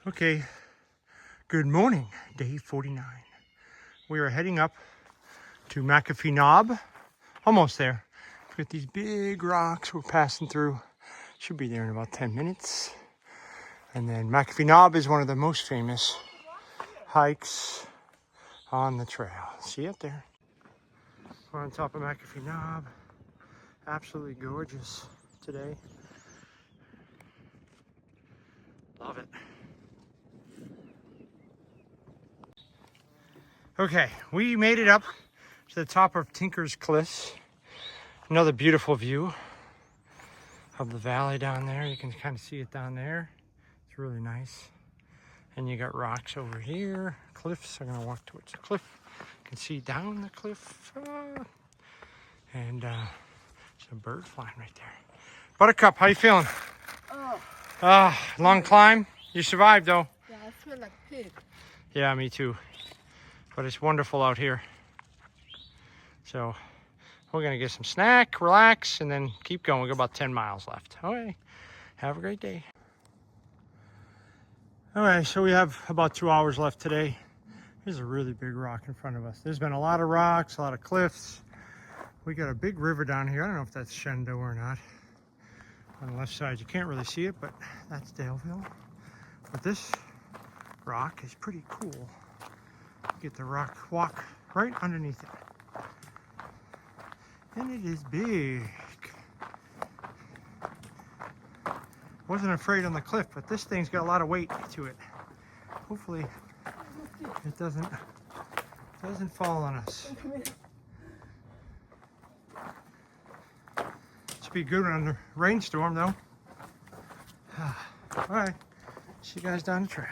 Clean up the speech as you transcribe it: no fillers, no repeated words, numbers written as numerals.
Okay, good morning, day 49. We are heading up to McAfee Knob. Almost there. We've got these big rocks we're passing through. Should be there in about 10 minutes. And then McAfee Knob is one of the most famous hikes on the trail. See it there? We're on top of McAfee Knob. Absolutely gorgeous today. Love it. Okay, we made it up to the top of Tinker's Cliffs. Another beautiful view of the valley down there. You can kind of see it down there. It's really nice. And you got rocks over here, cliffs. I'm gonna walk towards the cliff. You can see down the cliff. And there's a bird flying right there. Buttercup, how you feeling? Long climb. You survived though. Yeah, I smell like pig. Yeah, me too. But it's wonderful out here. So we're gonna get some snack, relax, and then keep going. We got about 10 miles left. Okay, have a great day. All right, so we have about 2 hours left today. There's a really big rock in front of us. There's been a lot of rocks, a lot of cliffs. We got a big river down here. I don't know if that's Shendo or not. On the left side, you can't really see it, but that's Daleville. But this rock is pretty cool. You get the rock walk right underneath it. And it is big. Wasn't afraid on the cliff, but this thing's got a lot of weight to it. Hopefully it doesn't fall on us. Should be good on the rainstorm though. All right, see you guys down the trail.